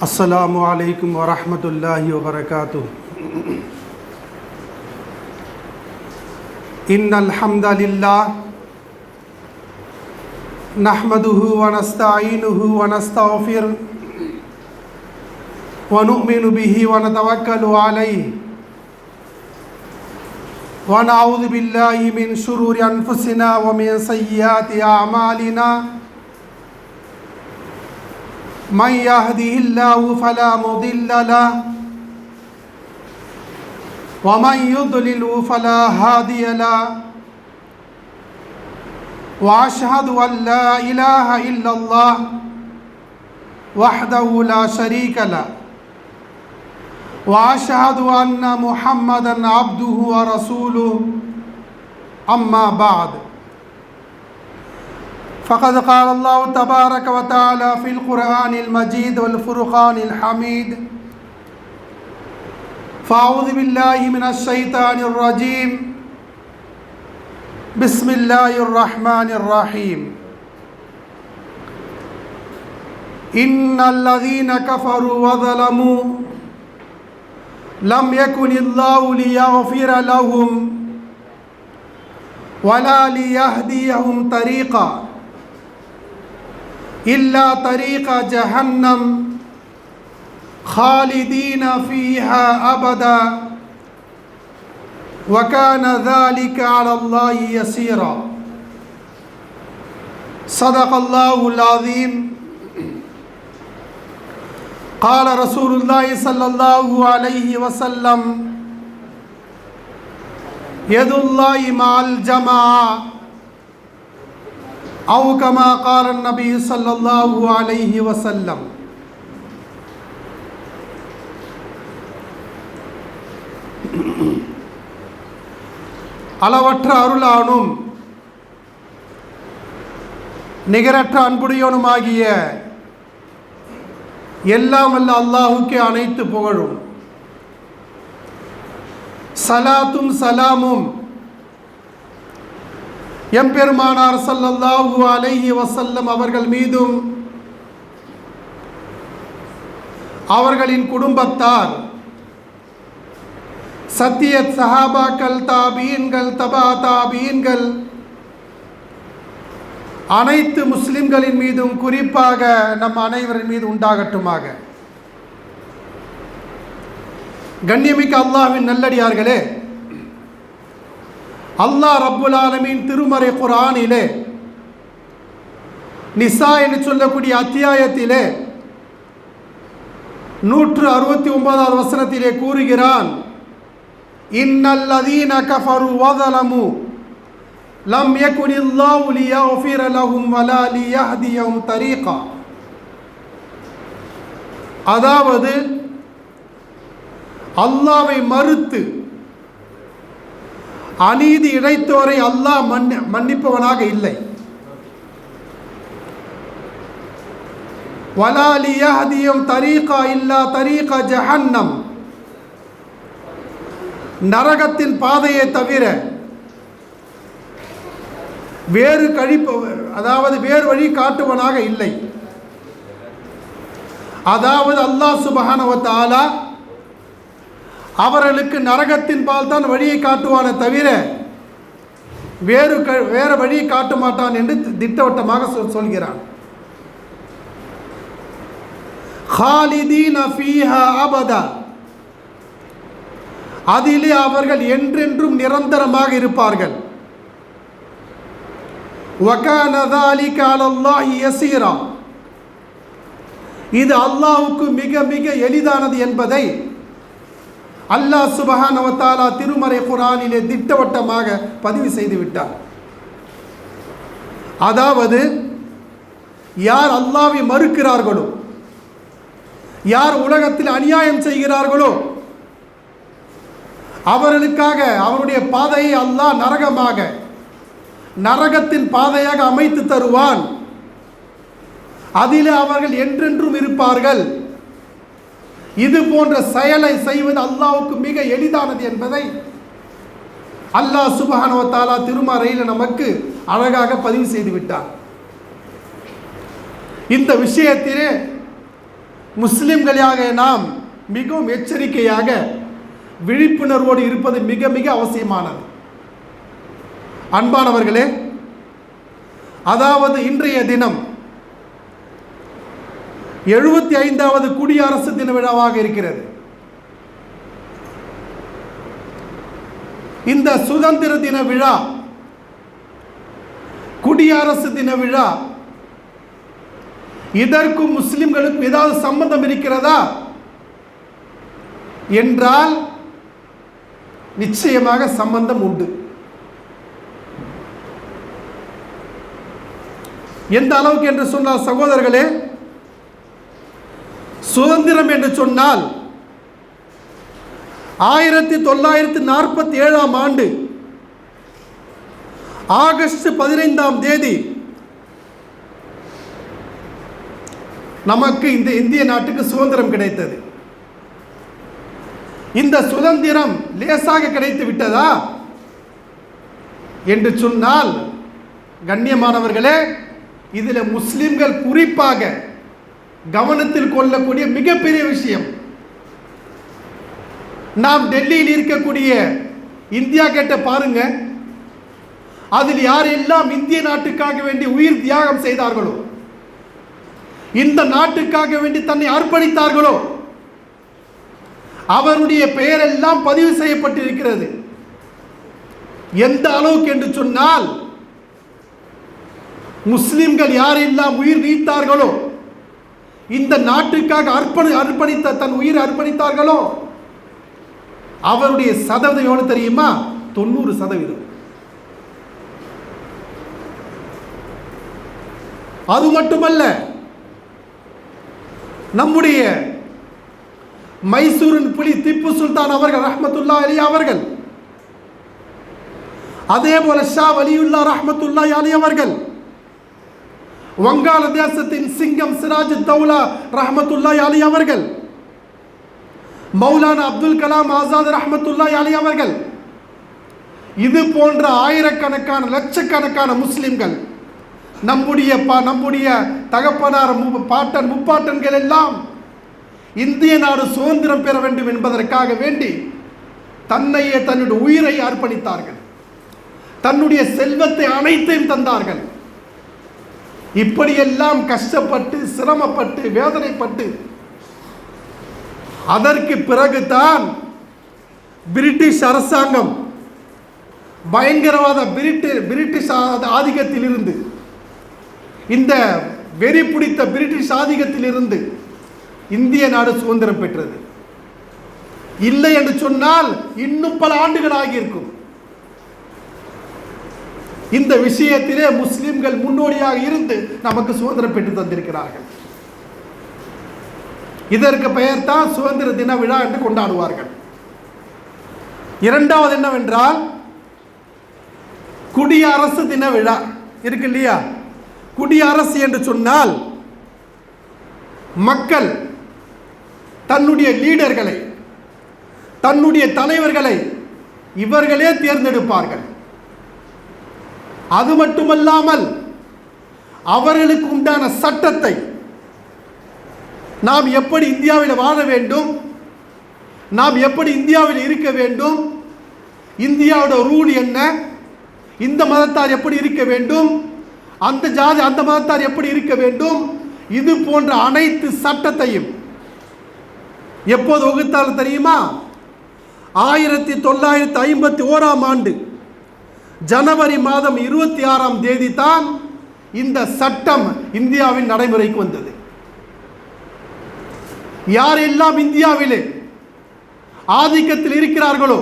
السلام عليكم ورحمة الله وبركاته. إن الحمد لله نحمده ونستعينه ونستغفره ونؤمن به ونتوكل عليه ونعوذ بالله من شرور أنفسنا ومن سيئات أعمالنا. من يهده الله فلا مضل له ومن يضلل فلا هادي له وأشهد أن لا إله إلا الله وحده لا شريك له وأشهد أن محمدا عبده ورسوله. أما بعد فقد قال الله تبارك وتعالى في القرآن المجيد والفرقان الحميد: فأعوذ بالله من الشيطان الرجيم. بسم الله الرحمن الرحيم. إن الذين كفروا وظلموا لم يكن الله ليغفر لهم ولا ليهديهم طريقا إلا طريق جهنم خالدين فيها أبدا وكان ذلك على الله يسيرا. صدق الله العظيم. قال رسول الله صلى الله عليه وسلم: يد الله مع الجماعة أو كما قال النبي صلى الله عليه وسلم. அளவற்ற அருளானும் நிகரற்ற அன்புடையோனுமாகிய எல்லாம் வல்ல அல்லாஹுக்கே அனைத்து புகழும். சலாத்தும் சலாமும் எம்பெருமானார் ஸல்லல்லாஹு அலைஹி வஸல்லம் அவர்கள் மீதும் அவர்களின் குடும்பத்தார், சத்திய சஹாபாக்கள், தாபீன்கள், தபா தாபீன்கள், அனைத்து முஸ்லிம்களின் மீதும் குறிப்பாக நம் அனைவரின் மீது உண்டாகட்டுமாக. கண்ணியமிக்க அல்லாஹ்வின் நல்லடியார்களே, அல்லாஹ் ரப்புல் ஆலமீன் திருமறை குர்ஆனிலே நிசா என்று சொல்லக்கூடிய அத்தியாயத்திலே 169வது வசனத்திலே கூறுகிறான்: இன்னல்லதீன கஃபரு வஸலமு லம் யகுனில்லாஹு லியக்ஃபிர லஹும் வலா லியஹ்தியஹும் தரீகா. அதாவது அல்லாஹ்வை மறுத்து அநீதி இழைத்தோரை அல்லாஹ் மன்னிப்பவனாக இல்லை. வலா லியஹ்தியஹும் தரீகா இல்லா தரீகா ஜஹன்னம். நரகத்தின் பாதையை தவிர வேறு வேறு வழி காட்டுவனாக இல்லை. அதாவது அல்லாஹ் சுப்ஹானஹு வ தஆலா அவர்களுக்கு நரகத்தின் பால் தான் வழியை காட்டுவானே தவிர வேறு வழியை காட்ட மாட்டான் என்று திட்டவட்டமாக சொல்கிறான். ஹாலிதீன ஃபீஹா அபதா. அதிலே அவர்கள் என்றென்றும் நிரந்தரமாக இருப்பார்கள். வகான ذلك على الله يسيرا. இது அல்லாஹ்வுக்கு மிக மிக எளிதானது என்பதை அல்லாஹ் சுப்ஹானஹு வ தஆலா திருமறை குர்ஆனிலே திட்டவட்டமாக பதிவு செய்து விட்டார். அதாவது யார் அல்லாஹ்வை மறுக்கிறார்களோ, யார் உலகத்தில் அநியாயம் செய்கிறார்களோ அவர்களுக்காக அவருடைய பாதையை அல்லாஹ் நரகத்தின் பாதையாக அமைத்து தருவான். அதில் அவர்கள் என்றென்றும் இருப்பார்கள். இது போன்ற செயலை செய்வது அல்லாஹ்வுக்கு மிக எளிதானது என்பதை அல்லாஹ் சுப்ஹானஹு வ தஆலா திருமறையில் நமக்கு அழகாக பதிவு செய்து விட்டார். இந்த விஷயத்திலே முஸ்லிம்களாக நாம் மிகவும் எச்சரிக்கையாக விழிப்புணர்வோடு இருப்பது மிக மிக அவசியமானது. அன்பானவர்களே, அதாவது இன்றைய தினம் 75வது குடியரசு தின விழாவாக இருக்கிறது. இந்த சுதந்திர தின விழா, குடியரசு தின விழா, இதற்கும் முஸ்லிம்களுக்கும் ஏதாவது சம்பந்தம் இருக்கிறதா என்றால் நிச்சயமாக சம்பந்தம் உண்டு. எந்த அளவுக்கு என்று சொன்னால் சகோதரர்களே, சுதந்திரம் என்று சொன்னால் 1947ஆம் ஆண்டு ஆகஸ்ட் 15ஆம் தேதி நமக்கு இந்த இந்திய நாட்டுக்கு சுதந்திரம் கிடைத்தது. இந்த சுதந்திரம் லேசாக கிடைத்து விட்டதா என்று சொன்னால் கண்ணியமானவர்களே, இதில் முஸ்லிம்கள் குறிப்பாக கவனத்தில் கொள்ளக்கூடிய மிகப்பெரிய விஷயம், நாம் டெல்லியில் இருக்கக்கூடிய இந்தியா கேட்ட பாருங்க, அதில் யாரெல்லாம் இந்திய நாட்டுக்காக வேண்டி உயிர் தியாகம் செய்தார்களோ, இந்த நாட்டுக்காக வேண்டி தன்னை அர்ப்பணித்தார்களோ, அவருடைய பெயரெல்லாம் பதிவு செய்யப்பட்டிருக்கிறது. எந்த அளவுக்கு என்று சொன்னால், முஸ்லிம்கள் யாரெல்லாம் உயிர் நீத்தார்களோ, இந்த நாட்டுக்காக அர்ப்பணித்த தன் உயிர் அர்ப்பணித்தார்களோ, அவருடைய சதவீதம் எவ்வளவு தெரியுமா? 90%. அது மட்டுமல்ல, நம்முடைய மைசூரின் புலி திப்பு சுல்தான் அவர்கள் ரஹ்மத்துல்லாஹி அலைஹி அவர்கள், அதே போல ஷா வலியுல்லா ரஹ்மத்துல்லாஹி அலைஹி அவர்கள், வங்காள தேசத்தின் சிங்கம் சிராஜ் தௌலா ரஹ்மத்துல்லாஹி அலைஹி அவர்கள், மௌலானா அப்துல் கலாம் ஆசாத் ரஹ்மத்துல்லாஹி அலைஹி அவர்கள், இது போன்ற ஆயிரக்கணக்கான லட்சக்கணக்கான முஸ்லிம்கள், நம்முடைய தகப்பனார் பாட்டன் முப்பாட்டன்கள் எல்லாம் இந்திய நாடு சுதந்திரம் பெற வேண்டும் என்பதற்காக வேண்டி தன்னையே தன்னுடைய உயிரை அர்ப்பணித்தார்கள், தன்னுடைய செல்வத்தை அனைத்தையும் தந்தார்கள். இப்படியெல்லாம் கஷ்டப்பட்டு சிரமப்பட்டு வேதனைப்பட்டு அதற்கு பிறகுதான் பிரிட்டிஷ் அரசாங்கம் பயங்கரவாத பிரிட்டிஷ் ஆதிக்கத்தில் இருந்து, இந்த வெறி பிடித்த பிரிட்டிஷ் ஆதிக்கத்தில் இருந்து இந்திய நாடு சுதந்திரம் பெற்றது. இல்லை என்று சொன்னால் இன்னும் பல ஆண்டுகள் ஆகியிருக்கும். இந்த விஷயத்திலே முஸ்லிம்கள் முன்னோடியாக இருந்து நமக்கு சுதந்திரம் பெற்று தந்திருக்கிறார்கள். இதற்கு பெயர் தான் சுதந்திர தின விழா என்று கொண்டாடுவார்கள். இரண்டாவது என்னவென்றால், குடியரசு தின விழா இருக்கு இல்லையா? குடியரசு என்று சொன்னால் மக்கள் தன்னுடைய லீடர்களை, தன்னுடைய தலைவர்களை இவர்களே தேர்ந்தெடுப்பார்கள். அது மட்டுமல்லாமல் அவர்களுக்கு உண்டான சட்டத்தை, நாம் எப்படி இந்தியாவில் வாழ வேண்டும், நாம் எப்படி இந்தியாவில் இருக்க வேண்டும், இந்தியாவோட ரூல் என்ன, இந்த மதத்தார் எப்படி இருக்க வேண்டும், அந்த ஜாதி அந்த மதத்தார் எப்படி இருக்க வேண்டும், இது போன்ற அனைத்து சட்டத்தையும் எப்போது வகுத்தால் தெரியுமா? 1951ஆம் ஆண்டு ஜனவரி மாதம் 26ஆம் தேதி தான் இந்த சட்டம் இந்தியாவின் நடைமுறைக்கு வந்தது. யாரெல்லாம் இந்தியாவிலே ஆதிக்கத்தில் இருக்கிறார்களோ,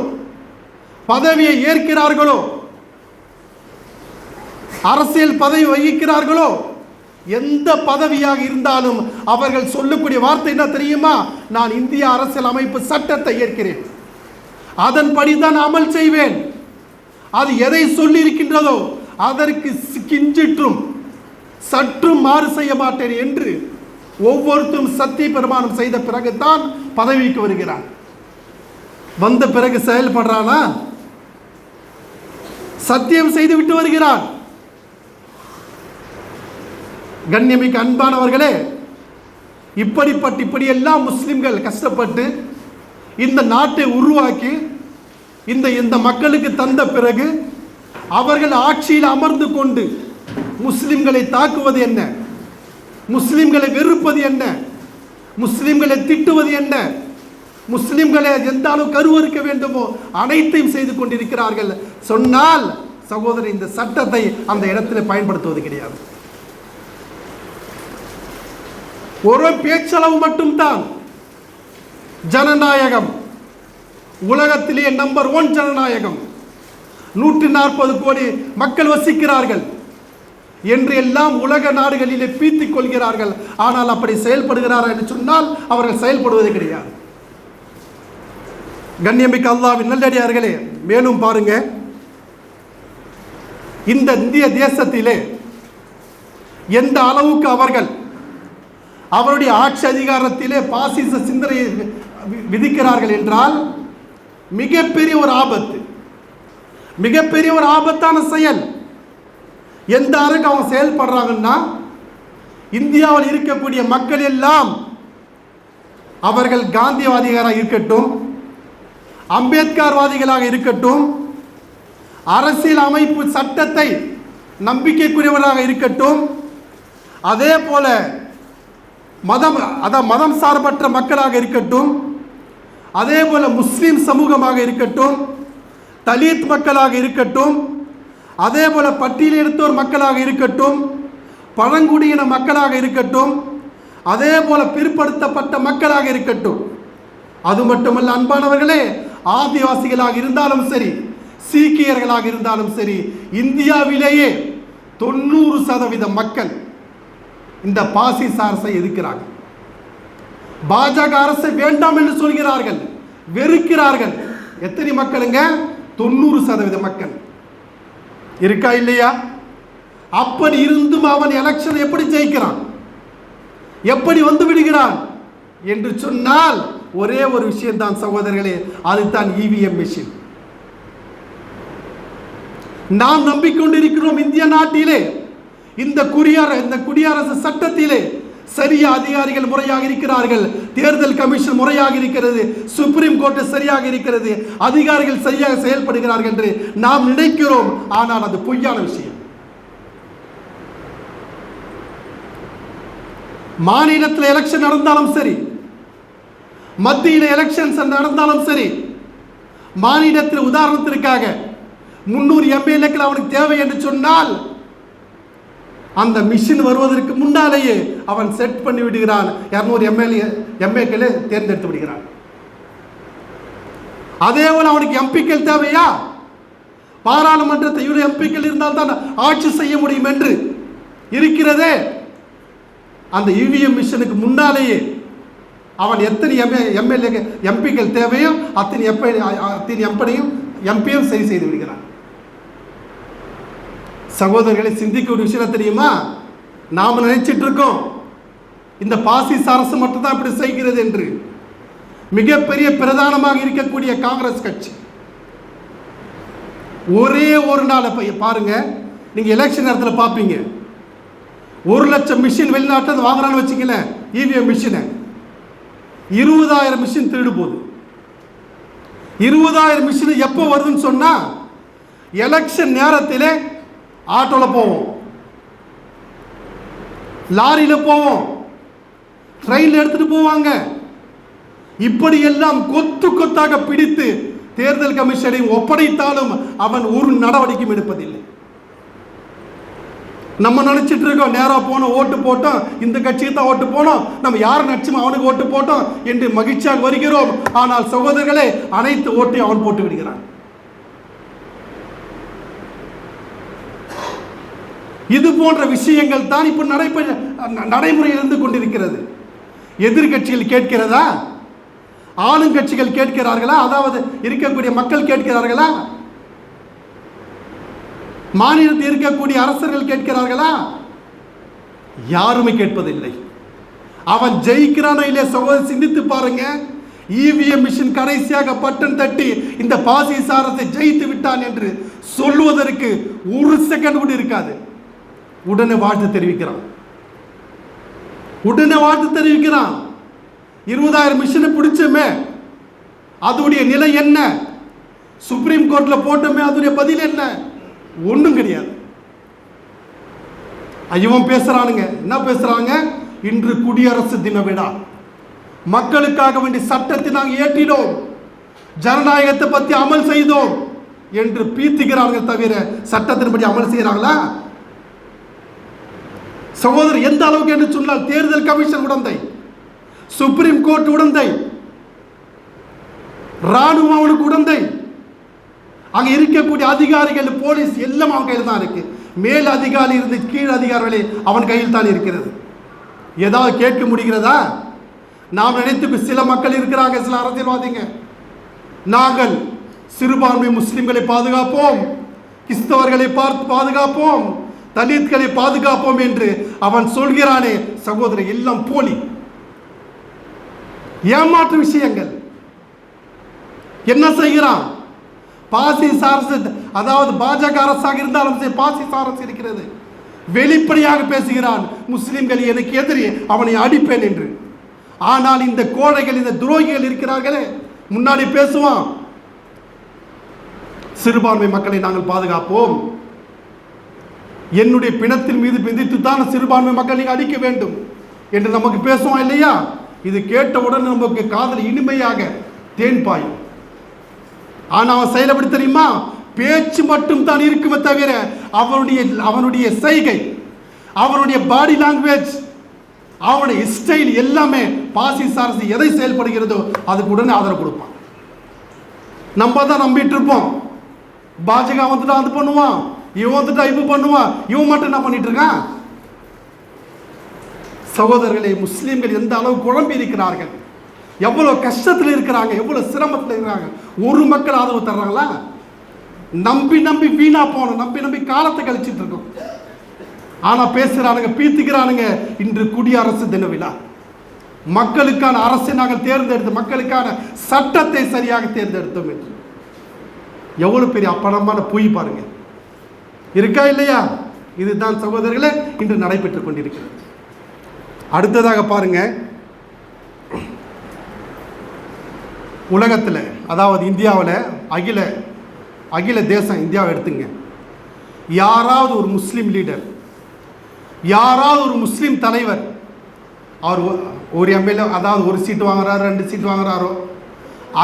பதவியை ஏற்கிறார்களோ, அரசியல் பதவி வகிக்கிறார்களோ, எந்த பதவியாக இருந்தாலும் அவர்கள் சொல்லக்கூடிய வார்த்தை என்ன தெரியுமா? நான் இந்திய அரசியல் அமைப்பு சட்டத்தை ஏற்கிறேன், அதன்படி தான் அமல் செய்வேன், அது எதை சொல்லி இருக்கின்றதோ அதற்கு கிஞ்சிற்றும் சற்றும் மாறு செய்ய மாட்டேன் என்று ஒவ்வொருத்தரும் சத்திய பிரமாணம் செய்த பிறகுதான் பதவிக்கு வருகிறான். வந்த பிறகு செயல்படுறானா? சத்தியம் செய்து விட்டு வருகிறான். கண்ணியமிக்க அன்பானவர்களே, இப்படியெல்லாம் முஸ்லிம்கள் கஷ்டப்பட்டு இந்த நாட்டை உருவாக்கி இந்த மக்களுக்கு தந்த பிறகு அவர்கள் ஆட்சியில் அமர்ந்து கொண்டு முஸ்லிம்களை தாக்குவது என்ன, முஸ்லிம்களை வெறுப்பது என்ன, முஸ்லிம்களை திட்டுவது என்ன, முஸ்லிம்களை எந்த அளவு கருவறுக்க வேண்டுமோ அனைத்தையும் செய்து கொண்டிருக்கிறார்கள். சொன்னால் சகோதரர், இந்த சட்டத்தை அந்த இடத்தில் பயன்படுத்துவது கிடையாது. ஒரு பேச்சளவு மட்டும்தான் ஜனநாயகம், உலகத்திலேயே நம்பர் 1 ஜனநாயகம், 140 கோடி மக்கள் வசிக்கிறார்கள் என்று எல்லாம் உலக நாடுகளிலே பீத்திக் கொள்கிறார்கள். ஆனால் அப்படி செயல்படுகிறார்கள் என்று சொன்னால் அவர்கள் செயல்படுவது கிடையாது. கண்ணியமிக்க அல்லாஹ்வின் நல்லடியார்களே, மேலும் பாருங்க, இந்த இந்திய தேசத்திலே எந்த அளவுக்கு அவருடைய ஆட்சி அதிகாரத்திலே பாசிச சிந்தனையை விதிக்கிறார்கள் என்றால் மிகப்பெரிய ஒரு ஆபத்து, மிகப்பெரிய ஒரு ஆபத்தான செயல். எந்த அளவுக்கு அவங்க செயல்படுறாங்கன்னா, இந்தியாவில் இருக்கக்கூடிய மக்கள் எல்லாம் அவர்கள் காந்தியவாதிகளாக இருக்கட்டும், அம்பேத்கர்வாதிகளாக இருக்கட்டும், அரசியல் அமைப்பு சட்டத்தை நம்பிக்கைக்குரியவராக இருக்கட்டும், அதே போல மதம் சார்பற்ற மக்களாக இருக்கட்டும், அதே போல முஸ்லிம் சமூகமாக இருக்கட்டும், தலித் மக்களாக இருக்கட்டும், அதே போல பட்டியலெடுத்தோர் மக்களாக இருக்கட்டும், பழங்குடியின மக்களாக இருக்கட்டும், அதே போல பிற்படுத்தப்பட்ட மக்களாக இருக்கட்டும், அது மட்டுமல்ல அன்பானவர்களே, ஆதிவாசிகளாக இருந்தாலும் சரி, சீக்கியர்களாக இருந்தாலும் சரி, இந்தியாவிலேயே 90% மக்கள் இந்த பாசிச அரசை எதிர்க்கிறார்கள். பாஜக அரசை வேண்டாம் என்று சொல்கிறார்கள், வெறுக்கிறார்கள். எத்தனை மக்களுங்க? 90% மக்கள். இருக்கா இல்லையா? அப்படி இருந்தும் அவன் எலெக்ஷன் எப்படி ஜெயிக்கிறான், எப்படி வந்து விடுகிறான் என்று சொன்னால் ஒரே ஒரு விஷயம் தான் சகோதரர்களே, அதுதான் இவிஎம் மிஷின். நாம் நம்பிக்கொண்டிருக்கிறோம் இந்திய நாட்டிலே இந்த குடியரசு சட்டத்திலே சரியா அதிகாரிகள் முறையாக இருக்கிறார்கள், தேர்தல் கமிஷன் முறையாக இருக்கிறது, சுப்ரீம் கோர்ட் சரியாக இருக்கிறது, அதிகாரிகள் சரியாக செயல்படுகிறார்கள் என்று நாம் நினைக்கிறோம். ஆனால் அது பொய்யான விஷயம். மாநிலத்தில் எலெக்ஷன் நடந்தாலும் சரி, மத்தியில் எலெக்ஷன்ஸ் நடந்தாலும் சரி, மாநிலத்தில் உதாரணத்திற்காக 300 எம்எல்ஏக்கள் அவனுக்கு தேவை என்று சொன்னால் அந்த மிஷின் வருவதற்கு முன்னாலேயே அவன் செட் பண்ணி விடுகிறான். 200 எம்ஏக்களை தேர்ந்தெடுத்து விடுகிறான். அதே போல அவனுக்கு எம்பிக்கள் தேவையா? பாராளுமன்றத்தை 20 எம்பிக்கள் இருந்தால் தான் ஆட்சி செய்ய முடியும் என்று இருக்கிறதே. அந்த இவிஎம் மிஷினுக்கு முன்னாலேயே அவன் எத்தனை எம்பிக்கள் தேவையோ அத்தனை எம்பியும் சரி செய்து விடுகிறான். சகோதரர்களை, சிந்திக்க ஒரு விஷயம் தெரியுமா? நாம் நினைச்சிட்டு இருக்கோம் இந்த பாசிச அரசு மட்டும்தான் இப்படி செய்கிறது என்று. மிகப்பெரிய பிரதானமாக இருக்கக்கூடிய காங்கிரஸ் கட்சி ஒரே ஒரு நாள் பாருங்க, நீங்க எலெக்ஷன் நேரத்தில் பார்ப்பீங்க, 1 லட்சம் மிஷின் வெளிநாட்டில் வாங்குறான்னு வச்சுக்கல, இவிஎம் மிஷினை 20,000 மிஷின் திருடு போகுது. 20,000 மிஷின் எப்போ வருதுன்னு சொன்னா, எலெக்ஷன் நேரத்தில் ஆட்டோவில் போவோம், லாரியில் போவோம், ட்ரெயினில் எடுத்துட்டு போவாங்க. இப்படியெல்லாம் கொத்து கொத்தாக பிடித்து தேர்தல் கமிஷனை ஒப்படைத்தாலும் அவன் ஒரு நடவடிக்கையும் எடுப்பதில்லை. நம்ம நினைச்சிட்டு இருக்கோம், நேராக போனோம், ஓட்டு போட்டோம், இந்த கட்சிக்கு தான் ஓட்டு போனோம், நம்ம யார் நடிச்சுமோ அவனுக்கு ஓட்டு போட்டோம் என்று மகிழ்ச்சியாக வருகிறோம். ஆனால் சகோதரர்களே, அனைத்து ஓட்டையும் அவன் போட்டு விடுகிறான். இது போன்ற விஷயங்கள் தான் இப்போ நடைமுறையில் இருந்து கொண்டிருக்கிறது. எதிர்கட்சிகள் கேட்கிறதா? ஆளுங்கட்சிகள் கேட்கிறார்களா? அதாவது இருக்கக்கூடிய மக்கள் கேட்கிறார்களா? மாநிலத்தில் இருக்கக்கூடிய அரசர்கள் கேட்கிறார்களா? யாருமே கேட்பதில்லை. அவன் ஜெயிக்கிறானோ இல்லையா சகோதரர், சிந்தித்து பாருங்க. இவிஎம் மிஷின் கடைசியாக பட்டன் தட்டி இந்த பாசிச அரசை ஜெயித்து விட்டான் என்று சொல்லுவதற்கு 1 செகண்ட் கூட இருக்காது, உடனே வாழ்த்து தெரிவிக்கிறான். உடனே வாழ்த்து தெரிவிக்கிறான். 20,000 மிஷினை பிடிச்சமே, அதோடைய நிலை என்ன? சுப்ரீம் கோர்ட்டில் போட்டோமே, அதோடைய பதில் என்ன? ஒன்றும் கிடையாது. இவன் பேசுறானுங்க, என்ன பேசுறாங்க? இன்று குடியரசு தின விழா, மக்களுக்காக வேண்டிய சட்டத்தை நாங்கள் ஏற்றினோம், ஜனநாயகத்தை பற்றி அமல் செய்தோம் என்று பீத்திக்கிறார்கள் தவிர சட்டத்தின்படி அமல் செய்கிறாங்களா? சகோதரர், எந்த அளவுக்கு என்று சொன்னால் தேர்தல் கமிஷன் உடந்தை, சுப்ரீம் கோர்ட் உடந்தை, ராணுவம் அவனுக்கு உடந்தை, அங்க இருக்கக்கூடிய அதிகாரிகள், போலீஸ் எல்லாம் அவன் கையில் தான் இருக்கு. மேல் அதிகாரி இருந்து கீழ் அதிகாரிகளே அவன் கையில் தான் இருக்கிறது. ஏதாவது கேட்க முடிகிறதா? நாம் நினைத்து சில மக்கள் இருக்கிறாங்க, சில அரசியல்வாதிங்க, நாங்கள் சிறுபான்மை முஸ்லிம்களை பாதுகாப்போம், கிறிஸ்தவர்களை பார்த்து பாதுகாப்போம், தலித்களை பாதுகாப்போம் என்று அவன் சொல்கிறானே சகோதரர், எல்லாம் போலி, ஏமாற்று விஷயங்கள். என்ன செய்கிறான்? பாசிச அரசு, அதாவது பாஜக அரசாக இருந்தாலும் பாசிச அரசு இருக்கிறது, வெளிப்படையாக பேசுகிறான், முஸ்லிம்கள் எனக்கு எதிரி, அவனை அடிப்பேன் என்று. ஆனால் இந்த கோழைகள், இந்த துரோகிகள் இருக்கிறார்களே, முன்னாடி பேசுவான், சிறுபான்மை மக்களை நாங்கள் பாதுகாப்போம், என்னுடைய பிணத்தின் மீது பிந்தித்து தான் சிறுபான்மை மக்களை நீங்கள் அடிக்க வேண்டும் என்று நமக்கு பேசுவான் இல்லையா? இது கேட்டவுடன் நமக்கு காதல் இனிமையாக தேன் பாயும். ஆனால் அவன் செயல் எப்படி தெரியுமா? பேச்சு மட்டும் தான் இருக்குமே தவிர அவனுடைய செய்கை, அவனுடைய பாடி லாங்குவேஜ், அவனுடைய ஸ்டைல் எல்லாமே பாசிச அரசு எதை செயல்படுகிறதோ அதுக்கு உடனே ஆதரவு கொடுப்பான். நம்ம தான் நம்பிட்டு இருப்போம், பாஜக வந்துட்டா அது பண்ணுவான், இவன் வந்துட்டா இப்ப பண்ணுவான், இவன் மட்டும் என்ன பண்ணிட்டு இருக்கான்? சகோதரர்களே, முஸ்லீம்கள் எந்த அளவு குழம்பி இருக்கிறார்கள், எவ்வளவு கஷ்டத்தில் இருக்கிறாங்க, எவ்வளவு சிரமத்தில் இருக்கிறாங்க. ஒரு மக்கள் ஆதரவு தர்றாங்களா? நம்பி நம்பி வீணா போனோம், நம்பி நம்பி காலத்தை கழிச்சிட்டு இருக்கோம். ஆனா பேசுறானுங்க, பீத்திக்கிறானுங்க, இன்று குடியரசு தின விழா, மக்களுக்கான அரசை நாங்கள் தேர்ந்தெடுத்து, மக்களுக்கான சட்டத்தை சரியாக தேர்ந்தெடுத்தோம் என்று. எவ்வளவு பெரிய அப்படமான பொய் பாருங்க, இருக்கா இல்லையா? இதுதான் சகோதரர்களே இன்று நடைபெற்றுக் கொண்டிருக்கிறது. அடுத்ததாக பாருங்க, உலகத்தில், அதாவது இந்தியாவில், அகில தேசம் இந்தியாவை எடுத்துங்க, யாராவது ஒரு முஸ்லீம் லீடர், யாராவது ஒரு முஸ்லீம் தலைவர், அவர் ஒரு எம்எல்ஏ, அதாவது ஒரு சீட்டு வாங்குறாரோ 2 சீட்டு வாங்குறாரோ,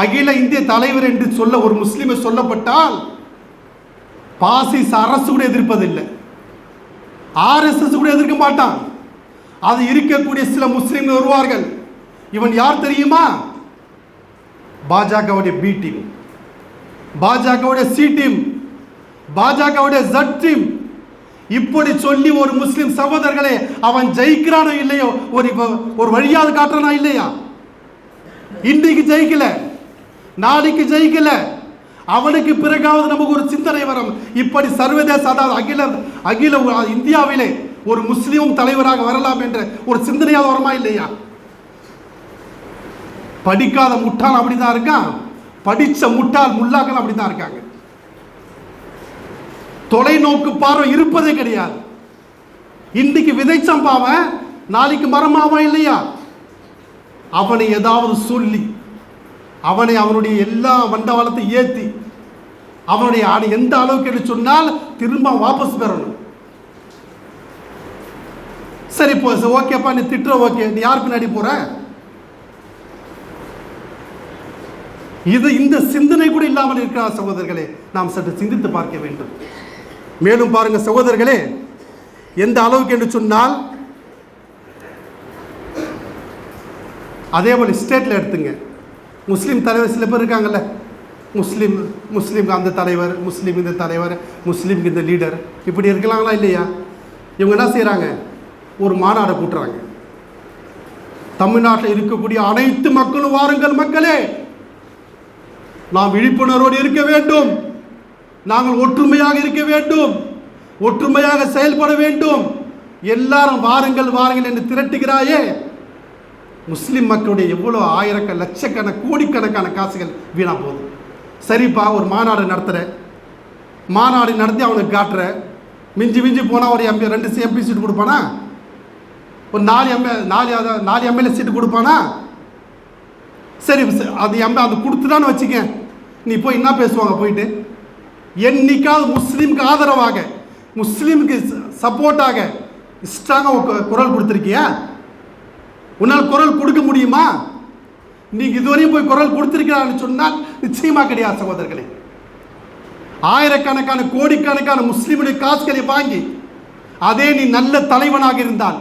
அகில இந்திய தலைவர் என்று சொல்ல ஒரு முஸ்லீமை சொல்லப்பட்டால் பாசிச அரசு கூட எதிர்ப்பதில்லை, ஆர்எஸ்எஸ் கூட எதிர்க்க மாட்டான். அது இருக்கக்கூடிய சில முஸ்லீம்கள் வருவார்கள். இவன் யார் தெரியுமா? பாஜகவுடைய பி டீம், பாஜகவுடைய சி டீம், பாஜகவுடைய Z டீம். இப்படி சொல்லி ஒரு முஸ்லிம் சகோதரர்களே, அவன் ஜெயிக்கிறானோ இல்லையோ, ஒரு வழியாவது காட்டுறானா இல்லையா? இன்னைக்கு ஜெயிக்கல, நாளைக்கு ஜெயிக்கல, அவனுக்கு பிறகாவது நமக்கு ஒரு சிந்தனை வரும். இப்படி சர்வதேச, அதாவது அகில இந்தியாவிலே ஒரு முஸ்லீமும் தலைவராக வரலாம் என்ற ஒரு சிந்தனையாவது வருமா இல்லையா? படிக்காத முட்டாள் அப்படிதான் இருக்கான், படிச்ச முட்டாள் முல்லாக்கள் அப்படிதான் இருக்காங்க. தொலைநோக்கு பார்வை இருப்பதே கிடையாது. இன்னைக்கு விதைச்சம்பாவன் நாளைக்கு மரமாவா இல்லையா? அவனை ஏதாவது சொல்லி, அவனை அவனுடைய எல்லா வண்டவாளத்தை ஏற்றி, அவனுடைய எந்த அளவுக்கு என்று சொன்னால் திரும்ப வாபஸ் பெறணும். சரி போ, ஓகேப்பா, நீ திட்டுற, ஓகே, நீ யார் பின்னாடி போற? இந்த சிந்தனை கூட இல்லாமல் இருக்கிறார் சகோதரர்களே. நாம் சற்று சிந்தித்து பார்க்க வேண்டும். மேலும் பாருங்க சகோதரர்களே, எந்த அளவுக்கு என்று சொன்னால், அதே போல ஸ்டேட்ல எடுத்துங்க, முஸ்லீம் தலைவர் சில பேர் இருக்காங்கல்ல, முஸ்லீம் அந்த தலைவர், முஸ்லீம் இந்த தலைவர், முஸ்லீம் இந்த லீடர், இப்படி இருக்கலாங்களா இல்லையா? இவங்க என்ன செய்யறாங்க? ஒரு மாநாடு கூட்டுறாங்க. தமிழ்நாட்டில் இருக்கக்கூடிய அனைத்து மக்களும் வாருங்கள் மக்களே, நாம் விழிப்புணர்வோடு இருக்க வேண்டும், நாங்கள் ஒற்றுமையாக இருக்க வேண்டும், ஒற்றுமையாக செயல்பட வேண்டும், எல்லாரும் வாருங்கள் வாருங்கள் என்று திரட்டுகிறாயே. முஸ்லிம் மக்களுடைய எவ்வளோ ஆயிரக்கணக்கான லட்சக்கணக்கான கோடிக்கணக்கான காசுகள் வீணா போகுது. சரிப்பா, ஒரு மாநாடு நடத்துகிற, மாநாடு நடத்தி அவனுக்கு காட்டுற, மிஞ்சி போனால் ஒரு 2 MP சீட்டு கொடுப்பானா? ஒரு 4 எம்எல்ஏ சீட்டு கொடுப்பானா? சரி, அது அது கொடுத்துட்டான்னு வச்சுக்க, நீ போய் என்ன பேசுவாங்க? போயிட்டு என்னைக்காவது முஸ்லீமுக்கு ஆதரவாக, முஸ்லீமுக்கு சப்போர்ட்டாக ஸ்ட்ராங்காக குரல் கொடுத்துருக்கியா? உன்னால் குரல் கொடுக்க முடியுமா? நீங்கள் இதுவரையும் போய் குரல் கொடுத்துருக்கிறான்னு சொன்னால் நிச்சயமாக கிடையாது சகோதரர்களே. ஆயிரக்கணக்கான கோடிக்கணக்கான முஸ்லீமுடைய காசுகளை வாங்கி, அதே நீ நல்ல தலைவனாக இருந்தால்,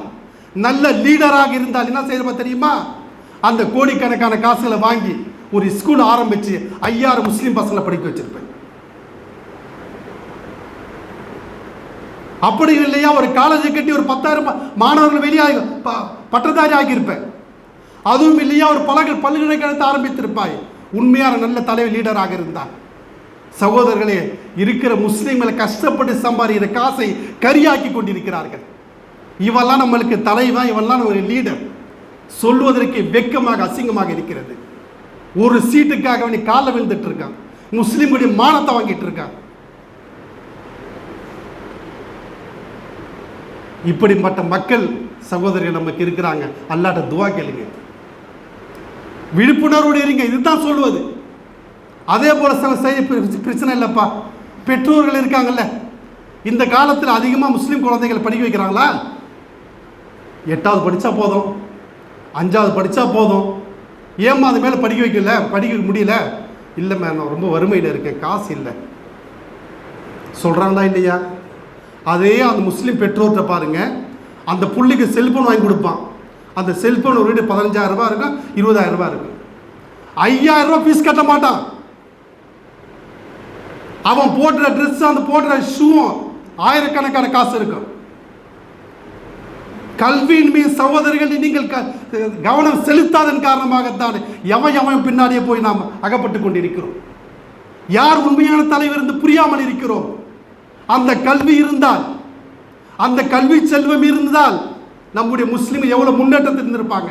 நல்ல லீடராக இருந்தால் என்ன செய்யறமா தெரியுமா? அந்த கோடிக்கணக்கான காசுகளை வாங்கி ஒரு ஸ்கூல் ஆரம்பிச்சு 5000 முஸ்லீம் பசங்களை படிக்க வச்சிருப்பேன். அப்படி இல்லையா ஒரு காலேஜை கட்டி ஒரு 10,000 மாணவர்கள் வெளியாக பட்டதாரி ஆகியிருப்பேன். அதுவும் இல்லையா ஒரு பல்கலைக்கழகத்தை ஆரம்பித்திருப்பாய், உண்மையான நல்ல தலைவர் லீடராக இருந்தார். சகோதரர்களே, இருக்கிற முஸ்லீம்களை கஷ்டப்பட்டு சம்பாதிக்கிற காசை கரியாக்கி கொண்டிருக்கிறார்கள். இவெல்லாம் நம்மளுக்கு தலைவன், இவெல்லாம் ஒரு லீடர் சொல்வதற்கு வெக்கமாக அசிங்கமாக இருக்கிறது. ஒரு சீட்டுக்காக அவனை காலில் விழுந்துட்டு இருக்கான், முஸ்லீம்களுடைய மானத்தை வாங்கிட்டு இருக்கான். இப்படிப்பட்ட மக்கள் சகோதரர்கள் நமக்கு இருக்கிறாங்க. அல்லாட்ட துவா கேளுங்க, விழிப்புணர்வோடு இருங்க. இதுதான் சொல்வது. அதே போல செய்ய பிரச்சனை இல்லைப்பா. பெற்றோர்கள் இருக்காங்கல்ல, இந்த காலத்தில் அதிகமாக முஸ்லீம் குழந்தைகளை படிக்க வைக்கிறாங்களா? 8வது படித்தா போதும், 5வது படித்தா போதும், ஏம்மா அது மேலே படிக்க முடியல? இல்லைம்மா, நான் ரொம்ப வறுமையில் இருக்கேன், காசு இல்லை சொல்கிறாங்களா இல்லையா? அதே அந்த முஸ்லீம் பெற்றோர்கிட்ட பாருங்க, அந்த புள்ளிக்கு செல்ஃபோன் வாங்கி கொடுப்பான். அந்த செல்ஃபோன் ஒரு 15,000 ரூபாய் இருக்கும், 20,000 ரூபாய் இருக்கும். 5,000 ரூபாய் ஃபீஸ் கட்ட மாட்டான். அவன் போடுற ட்ரெஸ், அந்த போடுற ஷூவும் ஆயிரக்கணக்கான காசு இருக்கும். கல்வியின் மீது சகோதரர்கள் நீங்கள் கவனம் செலுத்தாதன் காரணமாகத்தான் எவன் பின்னாடியே போய் நாம் அகப்பட்டு கொண்டிருக்கிறோம். யார் உண்மையான தலைவர் என்று புரியாமல் இருக்கிறோம். அந்த கல்வி இருந்தால், அந்த கல்வி செல்வம் இருந்தால் நம்முடைய முஸ்லீம் எவ்வளவு முன்னேற்றத்தில் இருந்திருப்பாங்க.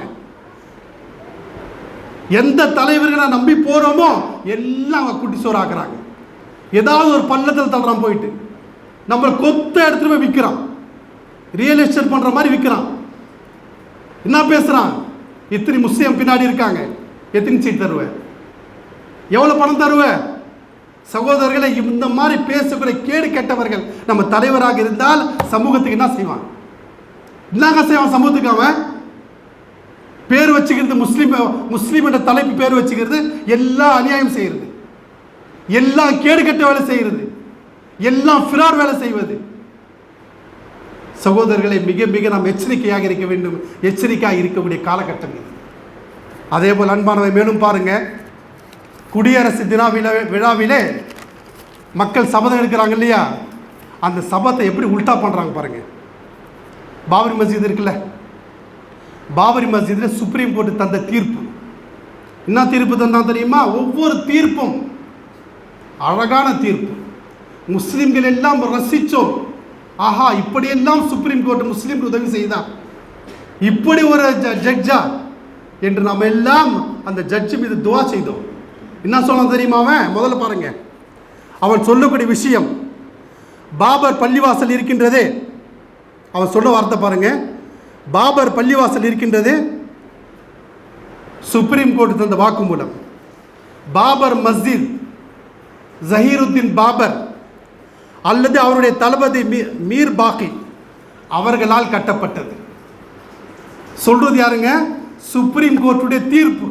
எந்த தலைவர்களை நம்பி போறோமோ எல்லாம் அவங்க குட்டி சோறாக்குறாங்க. ஏதாவது ஒரு பள்ளத்தில் தள்ளுறான், போயிட்டு நம்ம கொத்த எடுத்துட்டு போய் விற்கிறான், ரியல் எஸ்டேட் பண்ற மாதிரி விற்கிறான். என்ன பேசுறான்? இத்தனை முஸ்லீம் பின்னாடி இருக்காங்க, எத்தனை சீட் தருவ, எவ்வளவு பணம் தருவ? சகோதரர்களை, இந்த மாதிரி பேசக்கூடிய கேடு கெட்டவர்கள் நம்ம தலைவராக இருந்தால் சமூகத்துக்கு என்ன செய்வான்? என்னங்க செய்வான் சமூகத்துக்கு? அவன் பேர் வச்சுக்கிறது, முஸ்லீம் என்ற தலைப்பு பேர் வச்சுக்கிறது, எல்லாம் அநியாயம் செய்யறது, எல்லாம் கேடு கெட்ட வேலை செய்யறது, எல்லாம் ஃபிரார் வேலை செய்வது. சகோதரர்களை, மிக மிக நாம் எச்சரிக்கையாக இருக்க வேண்டும். எச்சரிக்கையாக இருக்கக்கூடிய காலகட்டம் இது. அதே போல் அன்பானவை, மேலும் பாருங்க, குடியரசு தின விழாவிலே மக்கள் சபதம் எடுக்கிறாங்க இல்லையா? அந்த சபத்தை எப்படி உல்டா பண்ணுறாங்க பாருங்க. பாபரி மஸ்ஜித் இருக்குல்ல, பாபரி மஸ்ஜிதில் சுப்ரீம் கோர்ட் தந்த தீர்ப்பு என்ன தீர்ப்பு தந்தான் தெரியுமா? ஒவ்வொரு தீர்ப்பும் அழகான தீர்ப்பு. முஸ்லீம்கள் எல்லாம் ரசித்தோம். ஆஹா, இப்படியெல்லாம் சுப்ரீம் கோர்ட் முஸ்லீம்க்கு உதவி செய்தான், இப்படி ஒரு ஜட்ஜா என்று நாம் எல்லாம் அந்த ஜட்ஜு மீது துவா செய்தோம். என்ன சொல்ல தெரியுமா? அவன் முதல்ல பாருங்க, அவன் சொல்லக்கூடிய விஷயம், பாபர் பள்ளிவாசல் இருக்கின்றதே, அவன் சொல்ல வார்த்தை பாருங்க, பாபர் பள்ளிவாசல் இருக்கின்றது, சுப்ரீம் கோர்ட் தந்த வாக்குமூலம். பாபர் மஸ்ஜித் ஜஹீருத்தீன் பாபர் அல்லது அவருடைய தளபதி மீர் பாக்கி அவர்களால் கட்டப்பட்டது. சொல்றது யாருங்க? சுப்ரீம் கோர்ட்டுடைய தீர்ப்பு.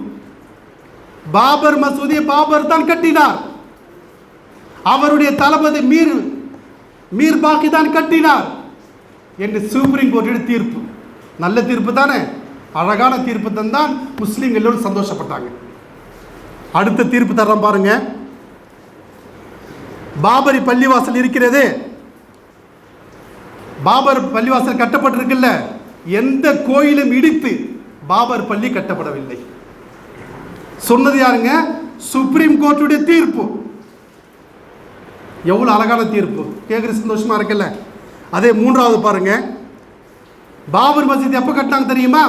பாபர் மசூதியை பாபர் தான் கட்டினார், அவருடைய தளபதி மீர் பாக்கி தான் கட்டினார் என்று சுப்ரீம் கோர்ட்டுடைய தீர்ப்பு. நல்ல தீர்ப்பு தானே, அழகான தீர்ப்பு தந்தான் முஸ்லீம்கள் எல்லோரும் சந்தோஷப்பட்டாங்க. அடுத்த தீர்ப்பு தர்றோம் பாருங்க. பாபரி பள்ளிவாசல் இருக்கிறது, பாபர் பள்ளிவாசல் கட்டப்பட்டிருக்குல்ல, எந்த கோயிலும் இடித்து பாபர் பள்ளி கட்டப்படவில்லை. சொன்னது யாருங்க? சுப்ரீம் கோர்ட்டுடைய தீர்ப்பு. எவ்வளவு அழகான தீர்ப்பு, கேட்குற சந்தோஷமா இருக்குல்ல. அதே மூன்றாவது பாருங்க, பாபர் மஸ்ஜித் எப்போ கட்டினாங்க தெரியுமா?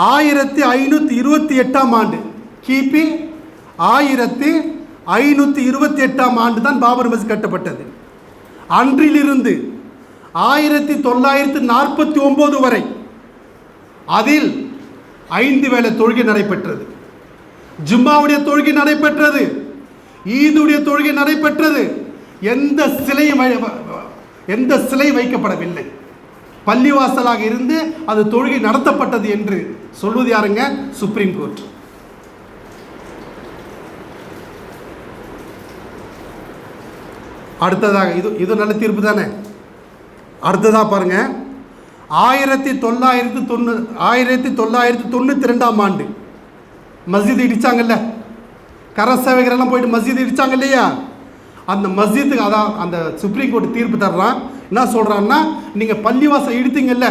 1528ஆம் ஆண்டு, கிபி 1528ஆம் ஆண்டு தான் பாபர் மஸ்ஜித் கட்டப்பட்டது. அன்றிலிருந்து 1949 வரை அதில் 5 வேளை தொழுகை நடைபெற்றது, ஜும்மாவுடைய தொழுகை நடைபெற்றது, ஈதுடைய தொழுகை நடைபெற்றது. எந்த சிலை வைக்கப்படவில்லை. பள்ளிவாசலாக இருந்து அது தொழுகை நடத்தப்பட்டது என்று சொல்வது யாருங்க? Supreme court. அடுத்ததாக இது நல்ல தீர்ப்பு தானே. அடுத்ததாக பாருங்க, 1992ஆம் ஆண்டு மஸ்ஜித் இடிச்சாங்கல்ல, கரசேவைகரெல்லாம் போயிட்டு மஸ்ஜித் இடிச்சாங்க இல்லையா? அந்த மஸ்ஜித்துக்கு அதான் அந்த சுப்ரீம் கோர்ட் தீர்ப்பு தர்றான். என்ன சொல்றான்னா, நீங்க பள்ளிவாசல் இடித்தீங்கல்ல,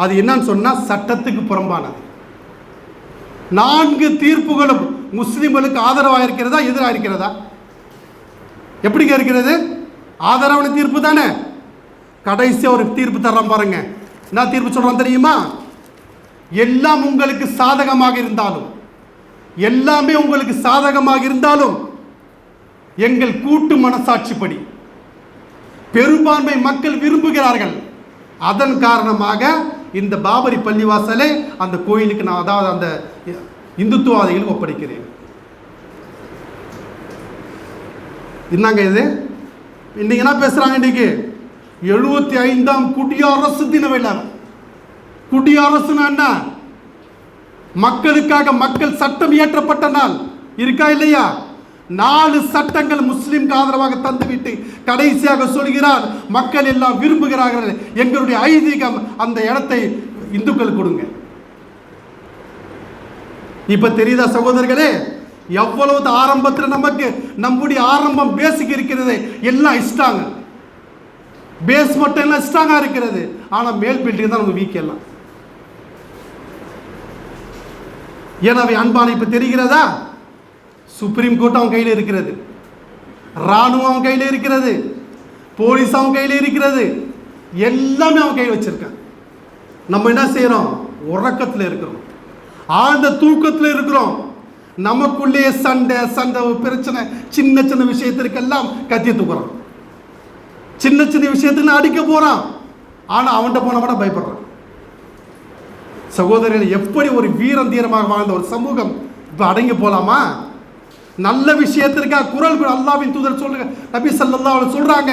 அது என்னன்னு சொன்னா சட்டத்துக்கு புறம்பானது. 4 தீர்ப்புகளும் முஸ்லிம்களுக்கு ஆதரவாக இருக்கிறதா, எதிராக இருக்கிறதா? எப்படிங்க இருக்கிறது? ஆதரவான தீர்ப்பு தானே. கடைசியாக ஒரு தீர்ப்பு தர்றான் பாருங்க. என்ன தீர்ப்பு சொல்றான் தெரியுமா? எல்லாம் உங்களுக்கு சாதகமாக இருந்தாலும், எல்லாமே உங்களுக்கு சாதகமாக இருந்தாலும், எங்கள் கூட்டு மனசாட்சிப்படி பெரும்பான்மை மக்கள் விரும்புகிறார்கள். அதன் காரணமாக இந்த பாபரி பள்ளிவாசலை அந்த கோயிலுக்கு நான், அதாவது அந்த இந்துத்துவாதிகளுக்கு ஒப்படைக்கிறேன். என்னங்க இது? இன்னைக்கு என்ன பேசுறாங்க? இன்னைக்கு 75ஆம் குடியரசு தின விழா. குடியரசுனா என்ன? மக்களுக்காக மக்கள் சட்டம் இயற்றப்பட்ட நாள் இருக்கா இல்லையா? 4 சட்டங்கள் முஸ்லிம்க்கு ஆதரவாக தந்துவிட்டு கடைசியாக சொல்கிறார், மக்கள் எல்லாம் விரும்புகிறார்கள், எங்களுடைய ஐதீகம் அந்த இடத்தை இந்துக்கள் கொடுங்க. இப்ப தெரியுதா சகோதரர்களே? எவ்வளவு ஆரம்பத்தில் நமக்கு நம்முடைய ஆரம்பம் பேசிக் இருக்கிறது, எல்லாம் இஷ்டாங்க. பேஸ் மட்டும் எல்லாம் இஷ்டாங்க இருக்கிறது, ஆனா மேல் பில்டிங் தான் நமக்கு வீக் எல்லாம். எனவே அன்பான இப்ப தெரிகிறதா? சுப்ரீம் கோர்ட் அவன் கையில் இருக்கிறது, ராணுவம் அவன் கையில் இருக்கிறது, போலீஸ் அவன் கையில் இருக்கிறது, எல்லாமே அவன் கையில் வச்சிருக்கான். நம்ம என்ன செய்யறோம்? உறக்கத்தில் இருக்கிறோம், ஆழ்ந்த தூக்கத்தில் இருக்கிறோம். நமக்குள்ளே சண்டை பிரச்சனை, சின்ன சின்ன விஷயத்திற்கெல்லாம் கத்திய தூக்குறோம், சின்ன சின்ன விஷயத்துக்கு அடிக்க போறான். ஆனா அவன்கிட்ட போன மட்டும் பயப்படுறான். சகோதரர்கள், எப்படி ஒரு வீரம் தீரமாக வாழ்ந்த ஒரு சமூகம் இப்ப அடங்கி போலாமா? நல்ல விஷயத்திற்காக குரல் அல்லாஹ்வின் தூதர் சொல்லுங்க, நபி ஸல்லல்லாஹு அலைஹி வஸல்லம் சொல்றாங்க,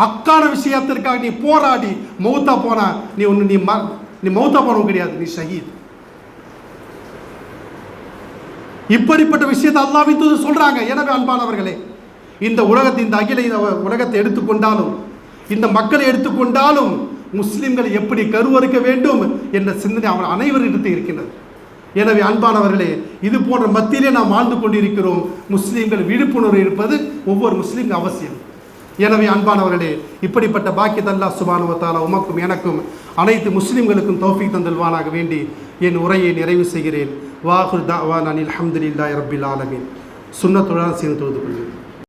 ஹக்கான விஷயத்திற்காக நீ போராடி மௌத்தா போனா நீ மௌத்தா போனவன் கிடையாது, நீ ஷஹீத். இப்படிப்பட்ட விஷயத்தை அல்லாஹ்வின் தூதர் சொல்றாங்க. எனவே அன்பானவர்களே, இந்த உலகத்தை, இந்த அகில உலகத்தை எடுத்துக்கொண்டாலும், இந்த மக்களை எடுத்துக்கொண்டாலும், முஸ்லிம்கள் எப்படி கருவறுக்க வேண்டும் என்ற சிந்தனை அவன் அனைவரிடத்து இருக்கின்றது. எனவே அன்பானவர்களே, இது போன்ற மத்தியிலே நாம் வாழ்ந்து கொண்டிருக்கிறோம். முஸ்லீம்கள் விழிப்புணர்வு இருப்பது ஒவ்வொரு முஸ்லீம் அவசியம். எனவே அன்பானவர்களே, இப்படிப்பட்ட பாக்கியத்தை அல்லாஹ் சுப்ஹானஹு வ தஆலா உமக்கும் எனக்கும் அனைத்து முஸ்லீம்களுக்கும் தௌஃபீக் தந்தல்வானாக வேண்டி என் உரையை நிறைவு செய்கிறேன். வாஹிர் தஅவானா அல்ஹம்துலில்லாஹி ரப்பில் ஆலமீன். சுன்னத்துடன் சேர்ந்து தொழுது கொள்ளுங்கள்.